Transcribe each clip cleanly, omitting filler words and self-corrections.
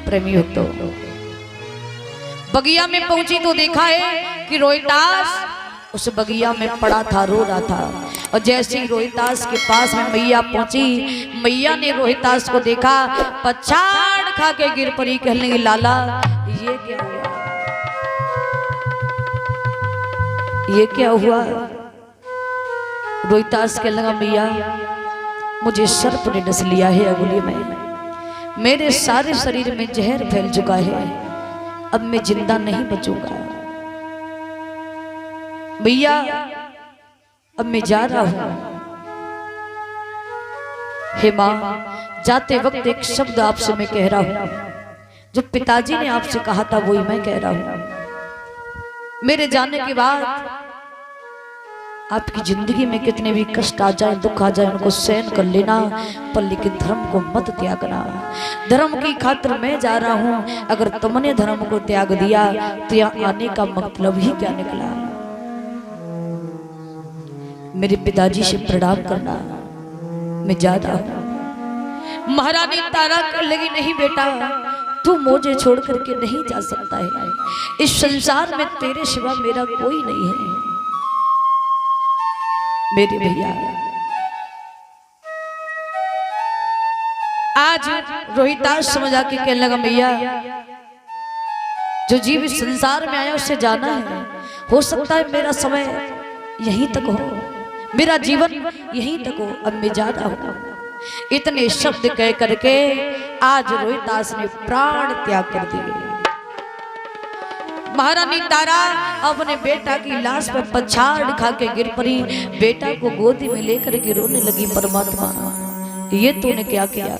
प्रेमी हो तो बगिया में पहुंची तो देखा है कि रोहितास उस बगिया में पड़ा था, रो रहा था। और जैसे ही रोहितास के पास में मैया पहुंची, मैया ने रोहितास को देखा, पछाड़ खा के गिर पड़ी, कहने लगी लाला ये क्या हुआ, ये क्या हुआ। रोहितास कहने लगा मैया मुझे सर्प ने डस लिया है अंगुली में, मेरे सारे शरीर में जहर फैल चुका है, अब मैं जिंदा नहीं बचूंगा भैया, अब मैं जा रहा हूं। हे मां, जाते वक्त एक शब्द आपसे मैं कह रहा हूं, जो पिताजी ने आपसे कहा था वही मैं कह रहा हूं। मेरे जाने के बाद आपकी जिंदगी में कितने भी कष्ट आ जाए, दुख आ जाए, उनको सहन कर लेना, पर लेकिन धर्म को मत त्यागना। धर्म की खातिर मैं जा रहा हूं, अगर तुमने धर्म को त्याग दिया तो यहाँ आने का मतलब ही क्या निकला। मेरे पिताजी से प्रणाम करना, मैं जा रहा हूं। महारानी तारा कर लगी नहीं बेटा, तू मुझे छोड़ करके नहीं जा सकता है, इस संसार में तेरे सिवा मेरा कोई नहीं है। मेरे भैया आज रोहितास समझ आके कहने लगा भैया जो जीव इस संसार में आया उससे जाना है, हो सकता है मेरा समय यहीं तक हो, मेरा जीवन यहीं तक हो, अब मैं जा रहा हूं। इतने शब्द कह करके आज रोहितास ने प्राण त्याग कर दिए। महारानी तारा अपने बेटा की लाश पर पछाड़ खा के गिर पड़ी, बेटा को गोदी में लेकर के रोने लगी, परमात्मा ये तूने क्या किया,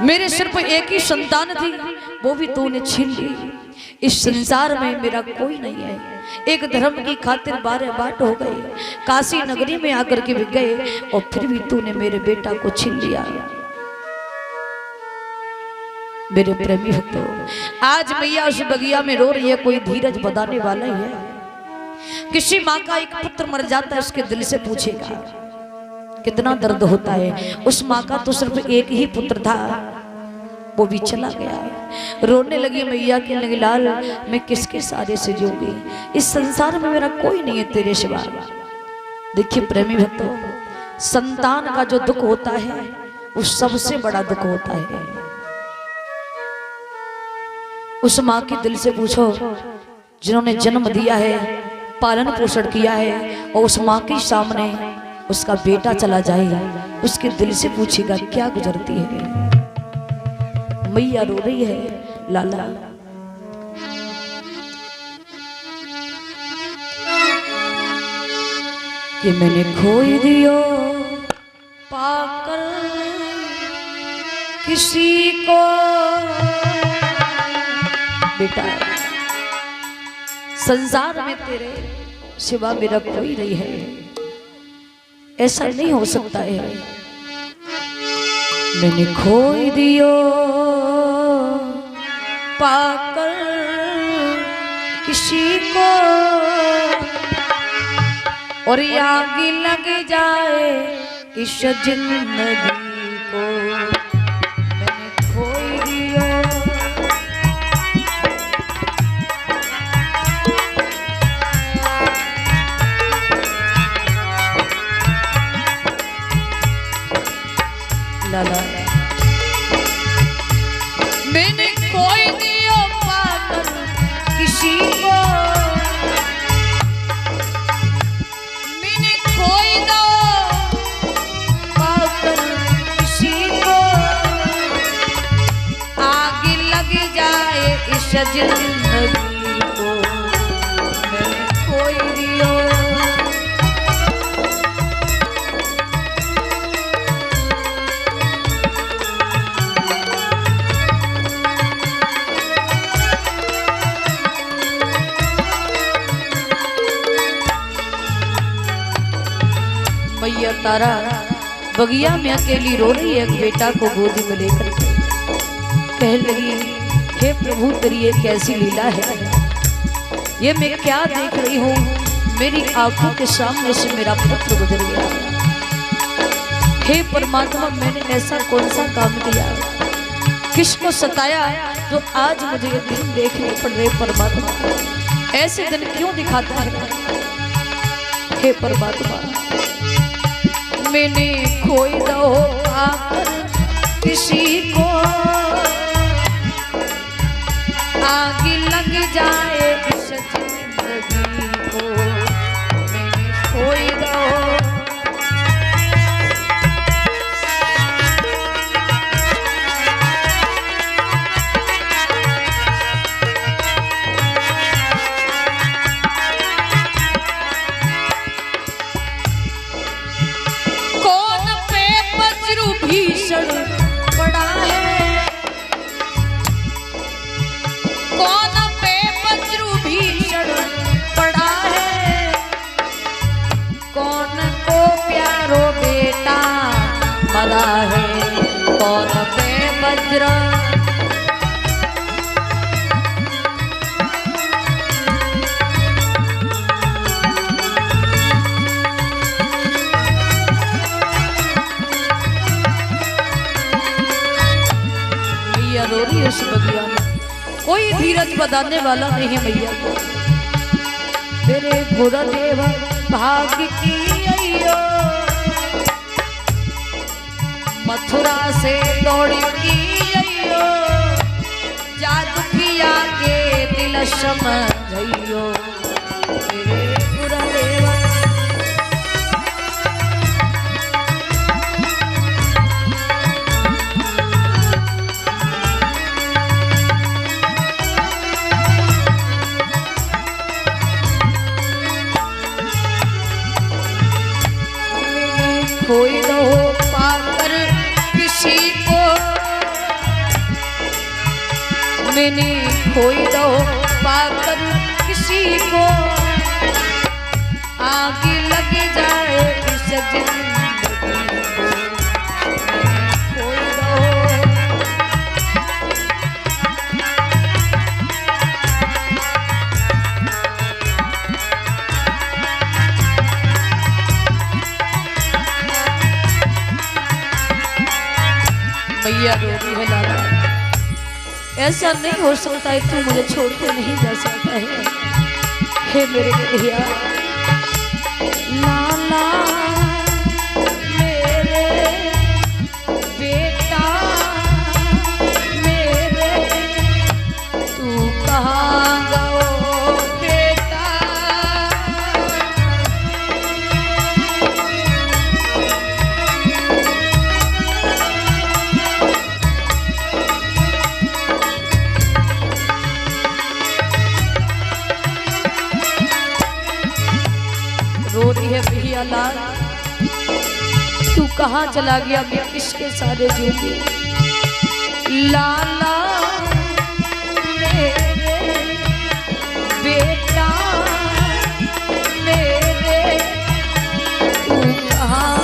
मेरे सिर पर एक ही संतान थी वो भी तूने छीन ली, इस संसार में मेरा कोई नहीं है। एक धर्म की खातिर बारे बाट हो गए, काशी नगरी में आकर के बिक गए, और फिर भी तूने मेरे बेटा को छीन लिया। मेरे प्रेमी भक्तों, आज मैया उस बगिया में रो रही है, कोई धीरज बधाने वाला ही है। किसी माँ का एक पुत्र मर जाता है, उसके दिल से पूछेगा कितना दर्द होता है। उस माँ का तो सिर्फ एक ही पुत्र था, वो भी चला गया। रोने लगी मैया, कहने लगी लाल मैं किसके सहारे से जीऊंगी, इस संसार में मेरा कोई नहीं है तेरे सिवा। देखिए प्रेमी भक्तों, संतान का जो दुख होता है वो सबसे बड़ा दुख होता है। उस माँ के दिल से पूछो जिन्होंने जन्म दिया है, पालन पोषण किया है, और उस माँ के सामने उसका बेटा चला जाए, उसके दिल से पूछेगा क्या गुजरती है। मैया रो रही है लाला, कि मैंने खोई दियो पाकर किसी को, बेटा संसार में तेरे सिवा मेरा कोई नहीं है, ऐसा नहीं हो सकता है। मैंने खोई दियो पाकर किसी को, और आग लग जाए इस जिंदगी को, मैंने खोई दियो। लाला मैंने खोई दियो पाकर किसी को, मैंने खोई दो पाकर किसी को, आग लग जाए इस जिंदगी को, मैंने खोई दियो। मैया तारा बगिया में अकेली रो रही है, बेटा को गोदी में लेकर कहने लगी हे प्रभु तेरी ये कैसी लीला है, ये मैं क्या देख रही हूँ, मेरी आंखों के सामने से मेरा पुत्र गुजर गया। हे परमात्मा मैंने ऐसा कौन सा काम किया किसको सताया जो आज मुझे ये दिन देखने पड़ रहे परमात्मा, ऐसे दिन क्यों दिखाता है हे परमात्मा। मैंने खोई दो आकर किसी को, आग लग जाए इस जिंदगी को, मैंने खोई दो। भीषण पड़ा है, कौन पे वज्र भीषण पड़ा है, कौन को प्यारो बेटा मरा है, कौन पे वज्र। रो रही है उस बगिया में, कोई धीरज बधाने वाला नहीं है मैया को। मेरे गुरुदेव भाग्य की अयो, मथुरा से दौड़ी की अयो, जादुकिया के दिल समझइयो। मेरे गुरुदेव कोई न हो पाकर किसी को, मैंने खोई न हो पाकर किसी को, आग लग जाए इस जिंदगी को, खोई न हो। मैया रो रही है लाला, ऐसा नहीं हो सकता है, तू मुझे छोड़ के नहीं जा सकता है हे मेरे भैया। लाला मेरे बेटा मेरे, तू कहाँ गो बेटा। रो रही है भैया लाल, तू कहाँ चला गया, मैं किसके सारे झूठे। लाला मेरे बेटा मेरे, तू कहाँ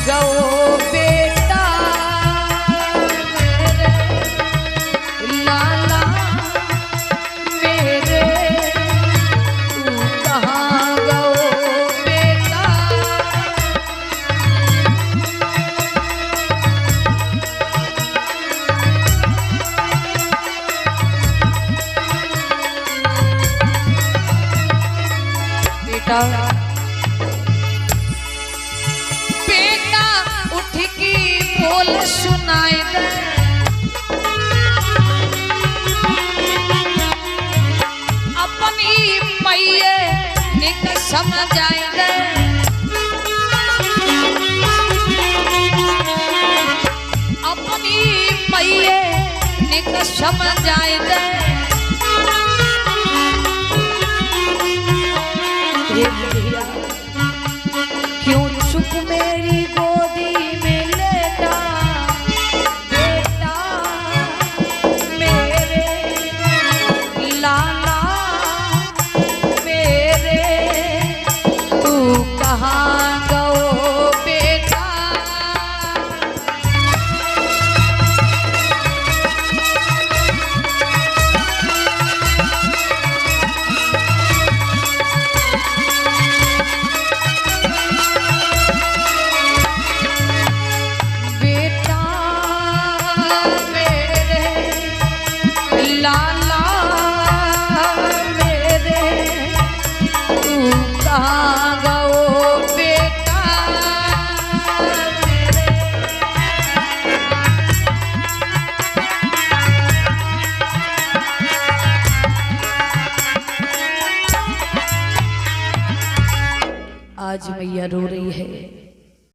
गो बेटा मेरे। लाला मेरे, तू कहाँ गो बेटा। बेटा उठ की बोल सुनाई दे, अपनी मैये निक समझाई दे, अपनी मैये निक समझाई दे। क्यों चुप मेरी गोदी में लेटा बेटा मेरे। लाला मेरे, तू कहाँ गो बेटा। लाला मेरे तू कहाँ गओ बेटा मेरे। आज मैया रो रही है।